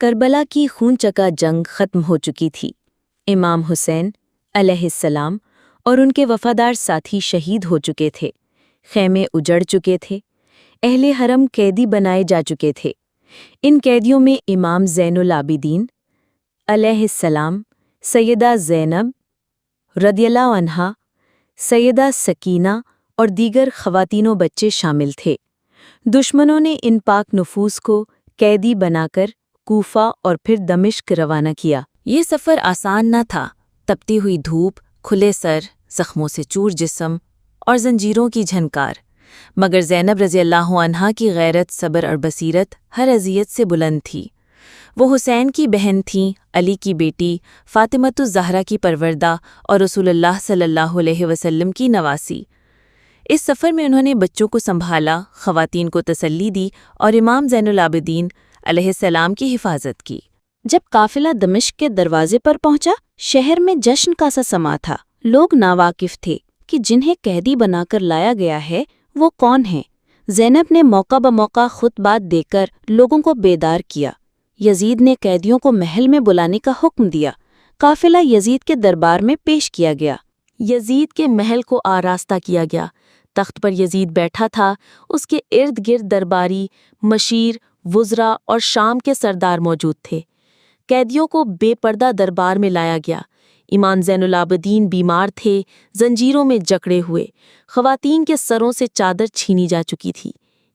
کربلا کی خون چکا جنگ ختم ہو چکی تھی۔ امام حسین علیہ السلام اور ان کے وفادار ساتھی شہید ہو چکے تھے، خیمے اجڑ چکے تھے، اہل حرم قیدی بنائے جا چکے تھے۔ ان قیدیوں میں امام زین العابدین علیہ السلام، سیدہ زینب رضی اللہ عنہا، سیدہ سکینہ اور دیگر خواتین و بچے شامل تھے۔ دشمنوں نے ان پاک نفوس کو قیدی بنا کر کوفہ اور پھر دمشق روانہ کیا۔ یہ سفر آسان نہ تھا، تپتی ہوئی دھوپ، کھلے سر، زخموں سے چور جسم اور زنجیروں کی جھنکار، مگر زینب رضی اللہ عنہا کی غیرت، صبر اور بصیرت ہر اذیت سے بلند تھی۔ وہ حسین کی بہن تھیں، علی کی بیٹی، فاطمۃ الزہرا کی پروردہ اور رسول اللہ صلی اللہ علیہ وسلم کی نواسی۔ اس سفر میں انہوں نے بچوں کو سنبھالا، خواتین کو تسلی دی اور امام زین العابدین علیہ السلام کی حفاظت کی۔ جب قافلہ دمشق کے دروازے پر پہنچا، شہر میں جشن کا سا سما تھا۔ لوگ ناواقف تھے کہ جنہیں قیدی بنا کر لایا گیا ہے وہ کون ہیں۔ زینب نے موقع بموقع خطبات دے کر لوگوں کو بیدار کیا۔ یزید نے قیدیوں کو محل میں بلانے کا حکم دیا۔ قافلہ یزید کے دربار میں پیش کیا گیا۔ یزید کے محل کو آراستہ کیا گیا۔ تخت پر یزید بیٹھا تھا، اس کے ارد گرد درباری، مشیر، وزراء اور شام کے سردار موجود تھے۔ قیدیوں کو بے پردہ دربار میں لایا گیا۔ امام زین العابدین بیمار تھے، زنجیروں میں جکڑے ہوئے، خواتین کے سروں سے چادر چھینی جا چکی تھی۔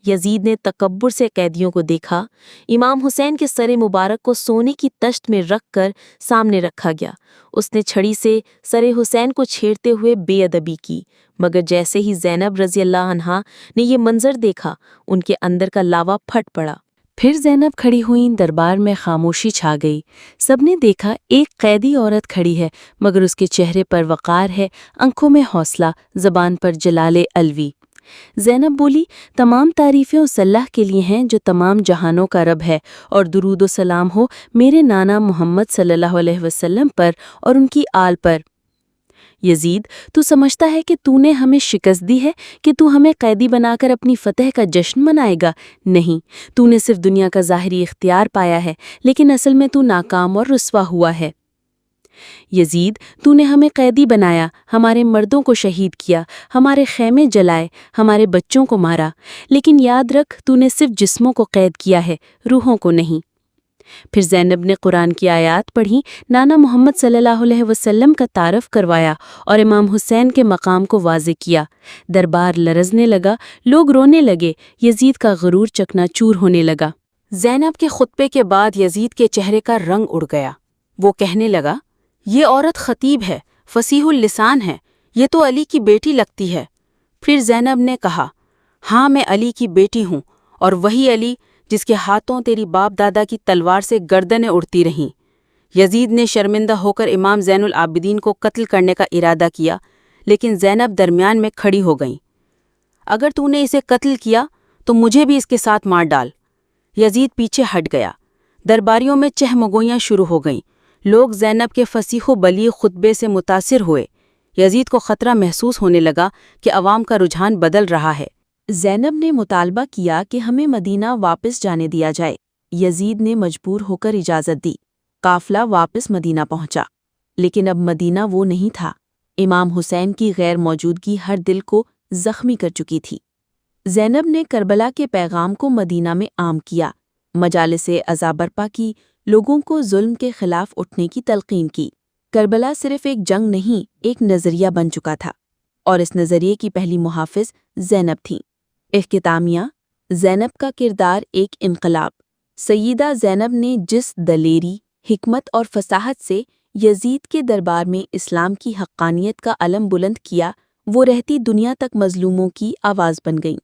یزید نے تکبر سے قیدیوں کو دیکھا۔ امام حسین کے سر مبارک کو سونے کی تشت میں رکھ کر سامنے رکھا گیا۔ اس نے چھڑی سے سر حسین کو چھیڑتے ہوئے بے ادبی کی، مگر جیسے ہی زینب رضی اللہ عنہا نے یہ منظر دیکھا، ان کے اندر کا لاوا پھٹ پڑا۔ پھر زینب کھڑی ہوئیں، دربار میں خاموشی چھا گئی۔ سب نے دیکھا ایک قیدی عورت کھڑی ہے، مگر اس کے چہرے پر وقار ہے، آنکھوں میں حوصلہ، زبان پر جلال علوی۔ زینب بولی، تمام تعریفیں اس اللہ کے لیے ہیں جو تمام جہانوں کا رب ہے، اور درود و سلام ہو میرے نانا محمد صلی اللہ علیہ وسلم پر اور ان کی آل پر۔ یزید، تو سمجھتا ہے کہ تو نے ہمیں شکست دی ہے کہ تو ہمیں قیدی بنا کر اپنی فتح کا جشن منائے گا؟ نہیں، تو نے صرف دنیا کا ظاہری اختیار پایا ہے، لیکن اصل میں تو ناکام اور رسوا ہوا ہے۔ یزید، تو نے ہمیں قیدی بنایا، ہمارے مردوں کو شہید کیا، ہمارے خیمے جلائے، ہمارے بچوں کو مارا، لیکن یاد رکھ تو نے صرف جسموں کو قید کیا ہے، روحوں کو نہیں۔ پھر زینب نے قرآن کی آیات پڑھی، نانا محمد صلی اللہ علیہ وسلم کا تعارف کروایا اور امام حسین کے مقام کو واضح کیا۔ دربار لرزنے لگا، لوگ رونے لگے، یزید کا غرور چکنا چور ہونے لگا۔ زینب کے خطبے کے بعد یزید کے چہرے کا رنگ اڑ گیا۔ وہ کہنے لگا، یہ عورت خطیب ہے، فصیح اللسان ہے، یہ تو علی کی بیٹی لگتی ہے۔ پھر زینب نے کہا، ہاں میں علی کی بیٹی ہوں، اور وہی علی جس کے ہاتھوں تیری باپ دادا کی تلوار سے گردنیں اڑتی رہیں۔ یزید نے شرمندہ ہو کر امام زین العابدین کو قتل کرنے کا ارادہ کیا، لیکن زینب درمیان میں کھڑی ہو گئیں۔ اگر تو نے اسے قتل کیا تو مجھے بھی اس کے ساتھ مار ڈال۔ یزید پیچھے ہٹ گیا۔ درباریوں میں چہمگوئیاں شروع ہو گئیں۔ لوگ زینب کے فصیح و بلیغ خطبے سے متاثر ہوئے۔ یزید کو خطرہ محسوس ہونے لگا کہ عوام کا رجحان بدل رہا ہے۔ زینب نے مطالبہ کیا کہ ہمیں مدینہ واپس جانے دیا جائے۔ یزید نے مجبور ہو کر اجازت دی۔ قافلہ واپس مدینہ پہنچا، لیکن اب مدینہ وہ نہیں تھا۔ امام حسین کی غیر موجودگی ہر دل کو زخمی کر چکی تھی۔ زینب نے کربلا کے پیغام کو مدینہ میں عام کیا، مجالس عزا برپا کی، لوگوں کو ظلم کے خلاف اٹھنے کی تلقین کی۔ کربلا صرف ایک جنگ نہیں، ایک نظریہ بن چکا تھا، اور اس نظریے کی پہلی محافظ زینب تھیں۔ اختتامیہ، زینب کا کردار ایک انقلاب۔ سیدہ زینب نے جس دلیری، حکمت اور فصاحت سے یزید کے دربار میں اسلام کی حقانیت کا علم بلند کیا، وہ رہتی دنیا تک مظلوموں کی آواز بن گئیں۔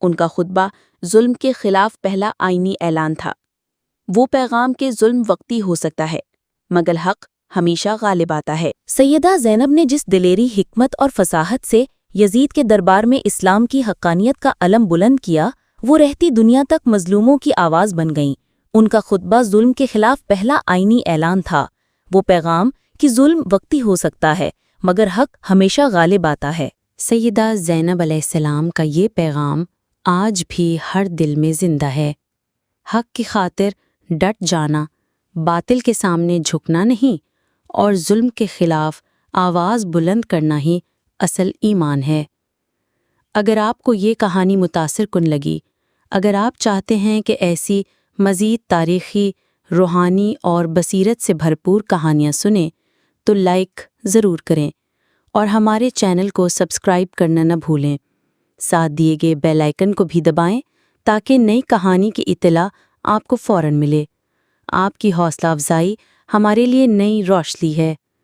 ان کا خطبہ ظلم کے خلاف پہلا آئینی اعلان تھا۔ وہ پیغام کہ ظلم وقتی ہو سکتا ہے، مگر حق ہمیشہ غالب آتا ہے۔ سیدہ زینب نے جس دلیری، حکمت اور فصاحت سے یزید کے دربار میں اسلام کی حقانیت کا علم بلند کیا، وہ رہتی دنیا تک مظلوموں کی آواز بن گئیں۔ ان کا خطبہ ظلم کے خلاف پہلا آئینی اعلان تھا۔ وہ پیغام کہ ظلم وقتی ہو سکتا ہے، مگر حق ہمیشہ غالب آتا ہے۔ سیدہ زینب علیہ السلام کا یہ پیغام آج بھی ہر دل میں زندہ ہے۔ حق کی خاطر ڈٹ جانا، باطل کے سامنے جھکنا نہیں اور ظلم کے خلاف آواز بلند کرنا ہی اصل ایمان ہے۔ اگر آپ کو یہ کہانی متاثر کن لگی، اگر آپ چاہتے ہیں کہ ایسی مزید تاریخی، روحانی اور بصیرت سے بھرپور کہانیاں سنیں، تو لائک ضرور کریں اور ہمارے چینل کو سبسکرائب کرنا نہ بھولیں۔ ساتھ دیے گئے بیل آئیکن کو بھی دبائیں تاکہ نئی کہانی کی اطلاع آپ کو فوراً ملے۔ آپ کی حوصلہ افزائی ہمارے لیے نئی روشنی ہے۔